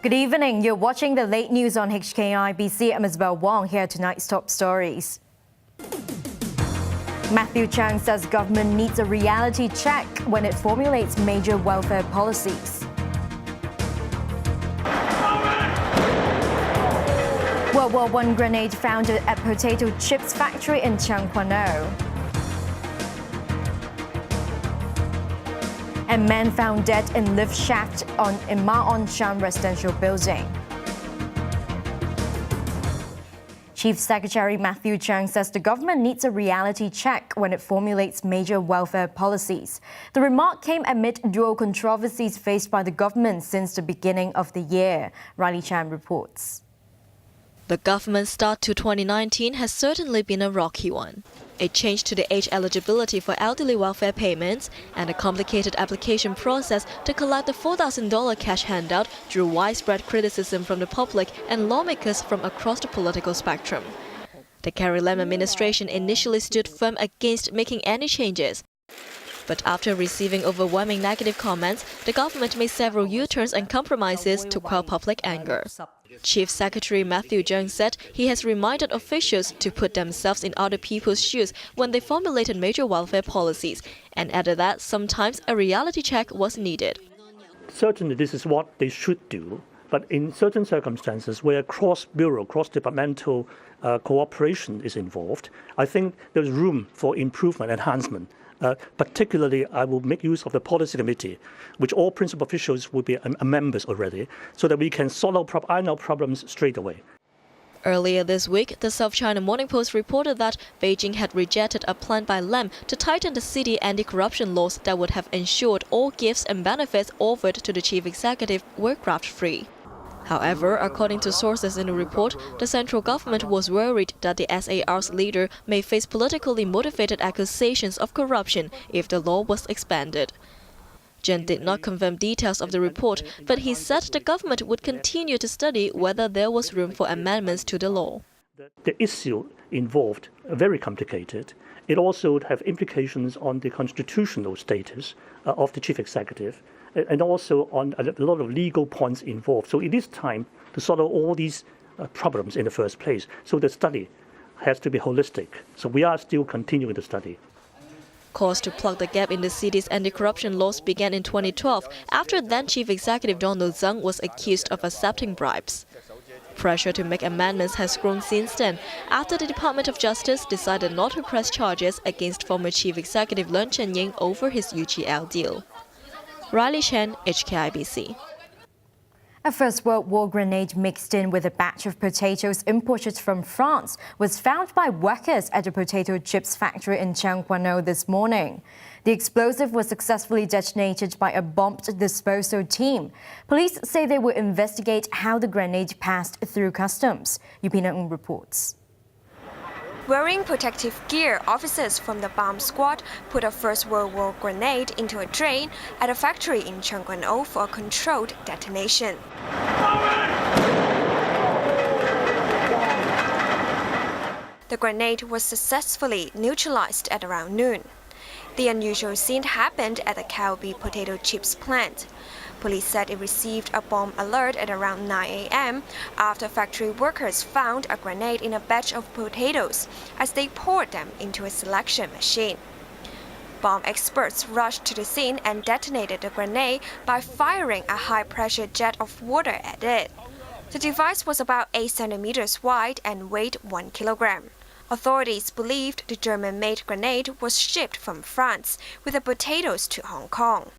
Good evening. You're watching the late news on HKIBC. I'm Isabel Wong. Here are tonight's top stories. Mathew Cheung says government needs a reality check when it formulates major welfare policies. World War I grenade found at potato chips factory in Changquano. And man found dead in lift shaft in Ma On Shan residential building. Chief Secretary Mathew Cheung says the government needs a reality check when it formulates major welfare policies. The remark came amid dual controversies faced by the government since the beginning of the year. Riley Chan reports. The government's start to 2019 has certainly been a rocky one. A change to the age eligibility for elderly welfare payments and a complicated application process to collect the $4,000 cash handout drew widespread criticism from the public and lawmakers from across the political spectrum. The Carrie Lam administration initially stood firm against making any changes. But after receiving overwhelming negative comments, the government made several U-turns and compromises to quell public anger. Chief Secretary Mathew Cheung said he has reminded officials to put themselves in other people's shoes when they formulated major welfare policies, and added that sometimes a reality check was needed. Certainly this is what they should do, but in certain circumstances where cross-bureau, cross-departmental cooperation is involved, I think there's room for improvement, enhancement. Particularly, I will make use of the policy committee, which all principal officials will be members already, so that we can iron out problems straight away. Earlier this week, the South China Morning Post reported that Beijing had rejected a plan by Lam to tighten the city anti-corruption laws that would have ensured all gifts and benefits offered to the chief executive were graft-free. However, according to sources in the report, the central government was worried that the SAR's leader may face politically motivated accusations of corruption if the law was expanded. Chen did not confirm details of the report, but he said the government would continue to study whether there was room for amendments to the law. The issue involved are very complicated. It also would have implications on the constitutional status of the chief executive, and also on a lot of legal points involved. So it is time to sort out all these problems in the first place. So the study has to be holistic. So we are still continuing the study. Calls to plug the gap in the city's anti-corruption laws began in 2012 after then Chief Executive Donald Tsang was accused of accepting bribes. Pressure to make amendments has grown since then, after the Department of Justice decided not to press charges against former Chief Executive Leung Chun-ying over his UGL deal. Riley Chen, HKIBC. A First World War grenade mixed in with a batch of potatoes imported from France was found by workers at a potato chips factory in Changquano this morning. The explosive was successfully detonated by a bomb disposal team. Police say they will investigate how the grenade passed through customs. Yupina reports. Wearing protective gear, officers from the bomb squad put a First World War grenade into a drain at a factory in Changquano for a controlled detonation. The grenade was successfully neutralized at around noon. The unusual scene happened at the HKIBC potato chips plant. Police said it received a bomb alert at around 9 a.m. after factory workers found a grenade in a batch of potatoes as they poured them into a selection machine. Bomb experts rushed to the scene and detonated the grenade by firing a high-pressure jet of water at it. The device was about 8 centimeters wide and weighed 1 kilogram. Authorities believed the German-made grenade was shipped from France with the potatoes to Hong Kong.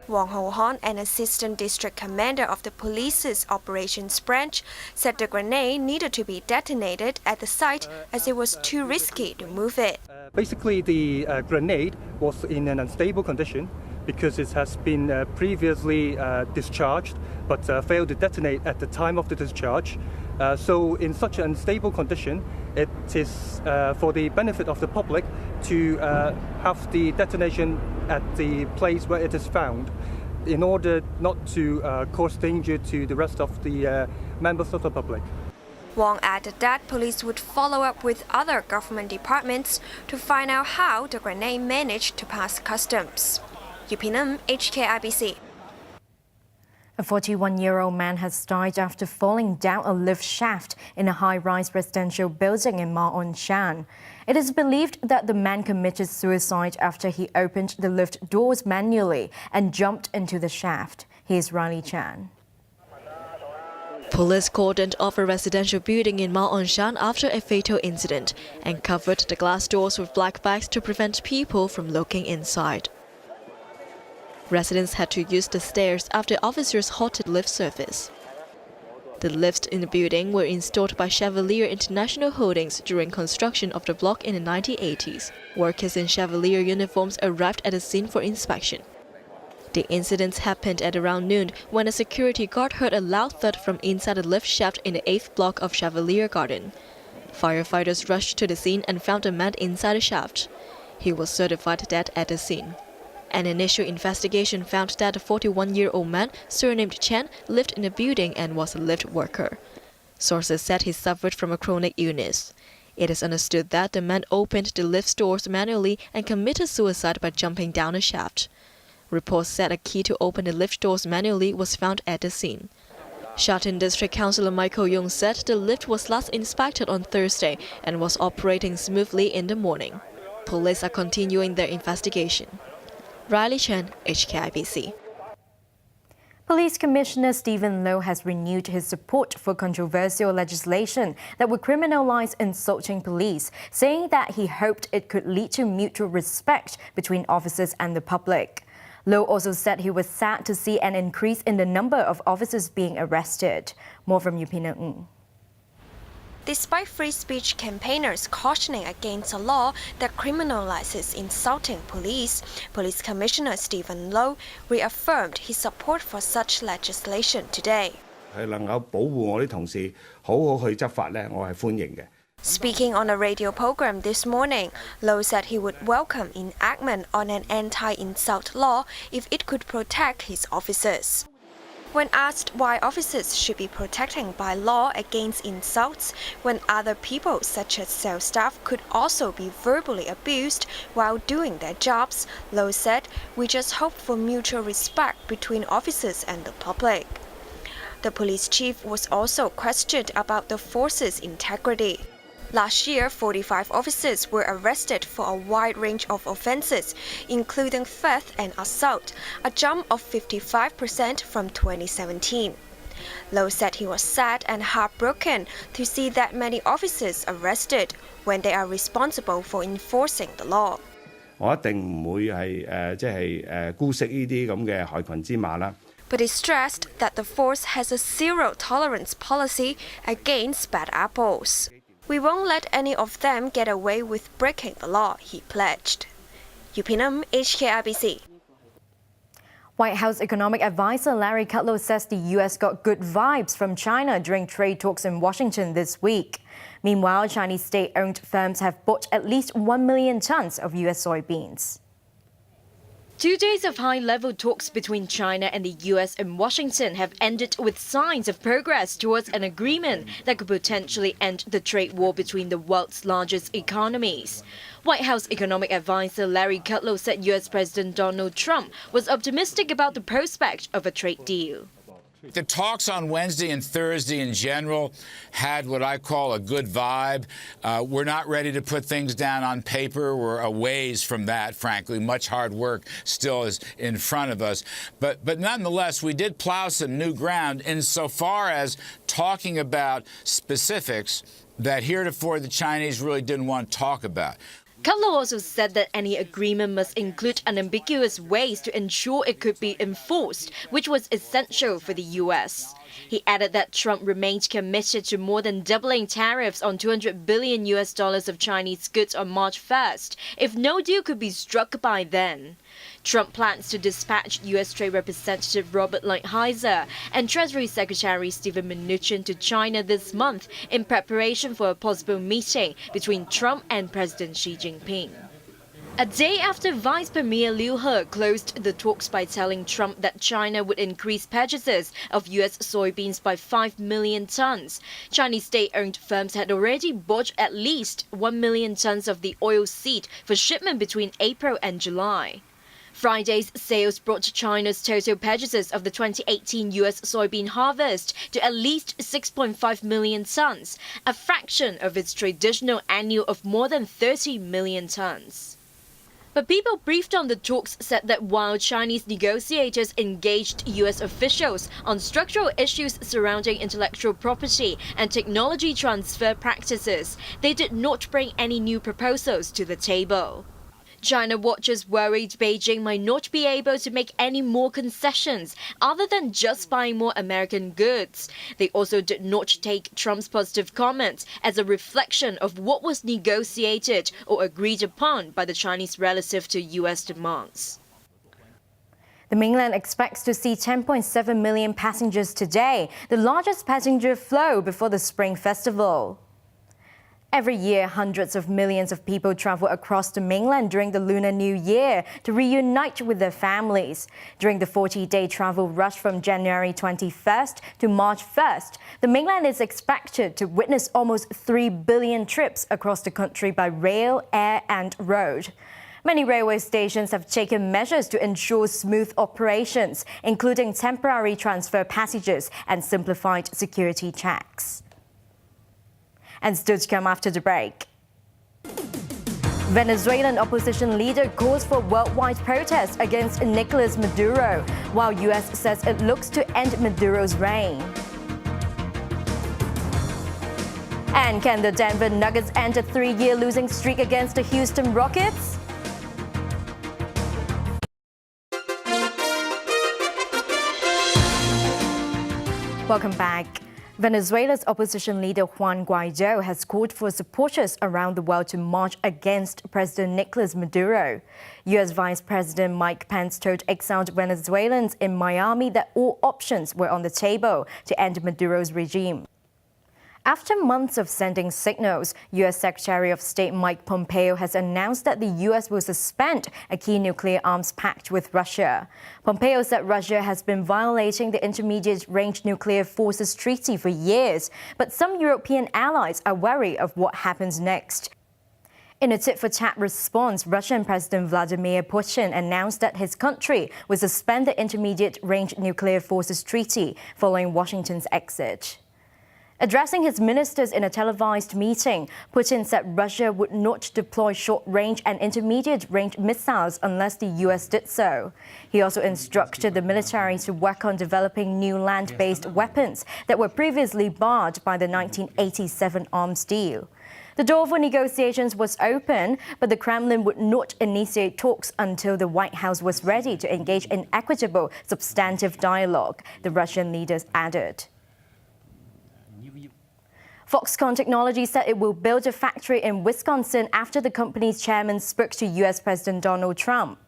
Wang Ho-han, an assistant district commander of the police's operations branch, said the grenade needed to be detonated at the site as it was too risky to move it. Basically, the grenade was in an unstable condition because it has been previously discharged but failed to detonate at the time of the discharge. So in such an unstable condition, it is for the benefit of the public to have the detonation at the place where it is found in order not to cause danger to the rest of the members of the public. Wang added that police would follow up with other government departments to find out how the grenade managed to pass customs. Yupinam, HKIBC. A 41-year-old man has died after falling down a lift shaft in a high-rise residential building in Ma On Shan. It is believed that the man committed suicide after he opened the lift doors manually and jumped into the shaft. Here's Riley Chan. Police cordoned off a residential building in Ma On Shan after a fatal incident and covered the glass doors with black bags to prevent people from looking inside. Residents had to use the stairs after officers halted lift service. The lifts in the building were installed by Chevalier International Holdings during construction of the block in the 1980s. Workers in Chevalier uniforms arrived at the scene for inspection. The incident happened at around noon when a security guard heard a loud thud from inside the lift shaft in the 8th block of Chevalier Garden. Firefighters rushed to the scene and found the man inside the shaft. He was certified dead at the scene. An initial investigation found that the 41-year-old man, surnamed Chen, lived in the building and was a lift worker. Sources said he suffered from a chronic illness. It is understood that the man opened the lift doors manually and committed suicide by jumping down a shaft. Reports said a key to open the lift doors manually was found at the scene. Sha-Tin District Councillor Mathew Cheung said the lift was last inspected on Thursday and was operating smoothly in the morning. Police are continuing their investigation. Riley Chen, HKIBC. Police Commissioner Stephen Low has renewed his support for controversial legislation that would criminalize insulting police, saying that he hoped it could lead to mutual respect between officers and the public. Low also said he was sad to see an increase in the number of officers being arrested. More from Yupina Ng. Despite free speech campaigners cautioning against a law that criminalizes insulting police, Police Commissioner Stephen Low reaffirmed his support for such legislation today. Speaking on a radio program this morning, Low said he would welcome enactment on an anti-insult law if it could protect his officers. When asked why officers should be protected by law against insults when other people such as sales staff could also be verbally abused while doing their jobs, Low said, "We just hope for mutual respect between officers and the public." The police chief was also questioned about the force's integrity. Last year, 45 officers were arrested for a wide range of offences, including theft and assault, a jump of 55% from 2017. Low said he was sad and heartbroken to see that many officers arrested when they are responsible for enforcing the law. But he stressed that the force has a zero-tolerance policy against bad apples. "We won't let any of them get away with breaking the law," he pledged. Yupinam, HKIBC. White House economic advisor Larry Kudlow says the U.S. got good vibes from China during trade talks in Washington this week. Meanwhile, Chinese state-owned firms have bought at least 1 million tons of U.S. soybeans. 2 days of high-level talks between China and the U.S. in Washington have ended with signs of progress towards an agreement that could potentially end the trade war between the world's largest economies. White House economic advisor Larry Kudlow said U.S. President Donald Trump was optimistic about the prospect of a trade deal. The talks on Wednesday and Thursday in general had what I call a good vibe. We're not ready to put things down on paper. We're a ways from that, frankly. Much hard work still is in front of us. But nonetheless, we did plow some new ground insofar as talking about specifics that heretofore the Chinese really didn't want to talk about. Kudlow also said that any agreement must include unambiguous ways to ensure it could be enforced, which was essential for the U.S. He added that Trump remained committed to more than doubling tariffs on $200 billion of Chinese goods on March 1st, if no deal could be struck by then. Trump plans to dispatch U.S. Trade Representative Robert Lighthizer and Treasury Secretary Steven Mnuchin to China this month in preparation for a possible meeting between Trump and President Xi Jinping. A day after Vice Premier Liu He closed the talks by telling Trump that China would increase purchases of U.S. soybeans by 5 million tons, Chinese state-owned firms had already bought at least 1 million tons of the oil seed for shipment between April and July. Friday's sales brought China's total purchases of the 2018 U.S. soybean harvest to at least 6.5 million tons, a fraction of its traditional annual of more than 30 million tons. But people briefed on the talks said that while Chinese negotiators engaged U.S. officials on structural issues surrounding intellectual property and technology transfer practices, they did not bring any new proposals to the table. China watchers worried Beijing might not be able to make any more concessions other than just buying more American goods. They also did not take Trump's positive comments as a reflection of what was negotiated or agreed upon by the Chinese relative to U.S. demands. The mainland expects to see 10.7 million passengers today, the largest passenger flow before the Spring Festival. Every year, hundreds of millions of people travel across the mainland during the Lunar New Year to reunite with their families. During the 40-day travel rush from January 21st to March 1st, the mainland is expected to witness almost 3 billion trips across the country by rail, air and road. Many railway stations have taken measures to ensure smooth operations, including temporary transfer passages and simplified security checks. And still to come after the break. Venezuelan opposition leader calls for worldwide protests against Nicolas Maduro, while U.S. says it looks to end Maduro's reign. And can the Denver Nuggets end a 3-year losing streak against the Houston Rockets? Welcome back. Venezuela's opposition leader Juan Guaido has called for supporters around the world to march against President Nicolas Maduro. U.S. Vice President Mike Pence told exiled Venezuelans in Miami that all options were on the table to end Maduro's regime. After months of sending signals, U.S. Secretary of State Mike Pompeo has announced that the U.S. will suspend a key nuclear arms pact with Russia. Pompeo said Russia has been violating the Intermediate-Range Nuclear Forces Treaty for years, but some European allies are wary of what happens next. In a tit-for-tat response, Russian President Vladimir Putin announced that his country will suspend the Intermediate-Range Nuclear Forces Treaty following Washington's exit. Addressing his ministers in a televised meeting, Putin said Russia would not deploy short-range and intermediate-range missiles unless the U.S. did so. He also instructed the military to work on developing new land-based weapons that were previously barred by the 1987 arms deal. The door for negotiations was open, but the Kremlin would not initiate talks until the White House was ready to engage in equitable, substantive dialogue, the Russian leaders added. Foxconn Technology said it will build a factory in Wisconsin after the company's chairman spoke to U.S. President Donald Trump.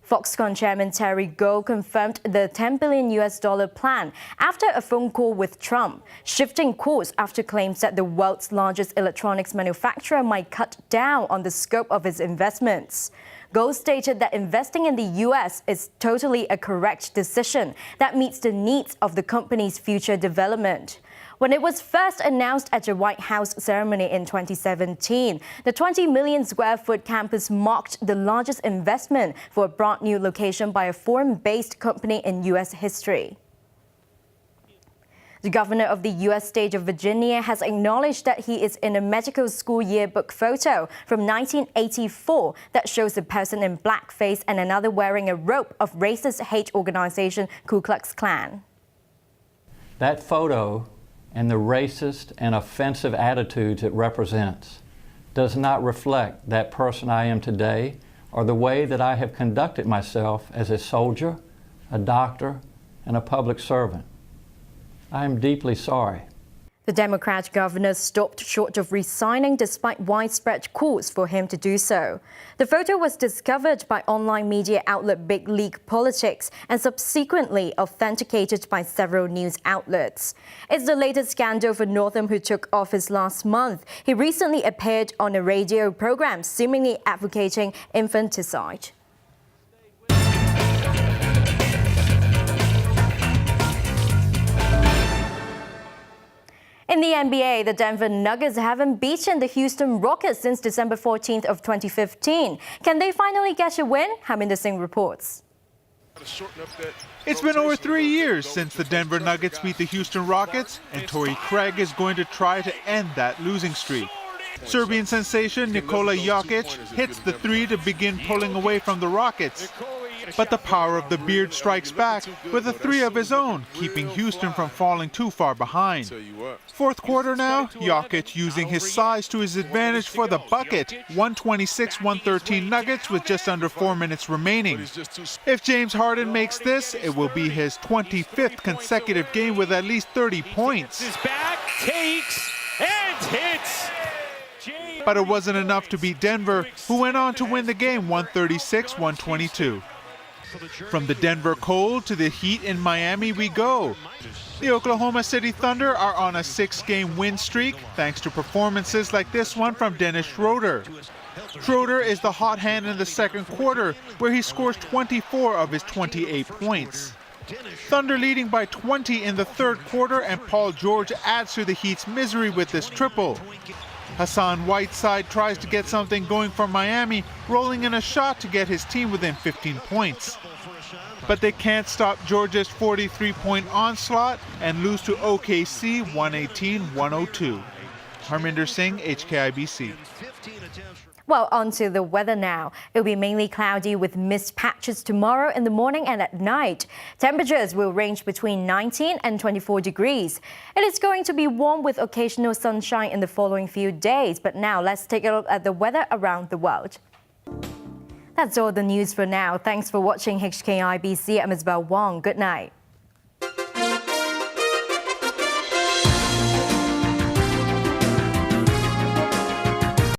Foxconn chairman Terry Gou confirmed the $10 billion plan after a phone call with Trump, shifting course after claims that the world's largest electronics manufacturer might cut down on the scope of its investments. Gou stated that investing in the U.S. is totally a correct decision that meets the needs of the company's future development. When it was first announced at a White House ceremony in 2017, the 20 million square foot campus marked the largest investment for a brand new location by a foreign-based company in U.S. history. The governor of the U.S. state of Virginia has acknowledged that he is in a medical school yearbook photo from 1984 that shows a person in blackface and another wearing a robe of racist hate organization Ku Klux Klan. That photo and the racist and offensive attitudes it represents does not reflect that person I am today or the way that I have conducted myself as a soldier, a doctor, and a public servant. I am deeply sorry. The Democrat governor stopped short of resigning despite widespread calls for him to do so. The photo was discovered by online media outlet Big League Politics and subsequently authenticated by several news outlets. It's the latest scandal for Northam, who took office last month. He recently appeared on a radio program seemingly advocating infanticide. In the NBA, the Denver Nuggets haven't beaten the Houston Rockets since December 14th of 2015. Can they finally get a win? Harminder Singh reports. It's been over 3 years since the Denver Nuggets beat the Houston Rockets, and Torrey Craig is going to try to end that losing streak. Serbian sensation Nikola Jokic hits the three to begin pulling away from the Rockets. But the power of the Beard strikes back with a three of his own, keeping Houston from falling too far behind. Fourth quarter now, Jokic using his size to his advantage for the bucket. 126-113 Nuggets with just under 4 minutes remaining. If James Harden makes this, it will be his 25th consecutive game with at least 30 points. His back takes and hits. But it wasn't enough to beat Denver, who went on to win the game 136-122. From the Denver Cold to the Heat in Miami we go. The Oklahoma City Thunder are on a 6-game win streak thanks to performances like this one from Dennis Schroeder. Schroeder is the hot hand in the second quarter, where he scores 24 of his 28 points. Thunder leading by 20 in the third quarter, and Paul George adds to the Heat's misery with this triple. Hassan Whiteside tries to get something going for Miami, rolling in a shot to get his team within 15 points. But they can't stop Georgia's 43-point onslaught and lose to OKC 118-102. Harminder Singh, HKIBC. Well, on to the weather now. It'll be mainly cloudy with mist patches tomorrow in the morning and at night. Temperatures will range between 19 and 24 degrees. It is going to be warm with occasional sunshine in the following few days. But now let's take a look at the weather around the world. That's all the news for now. Thanks for watching HKIBC. I'm Isabel Wong. Good night.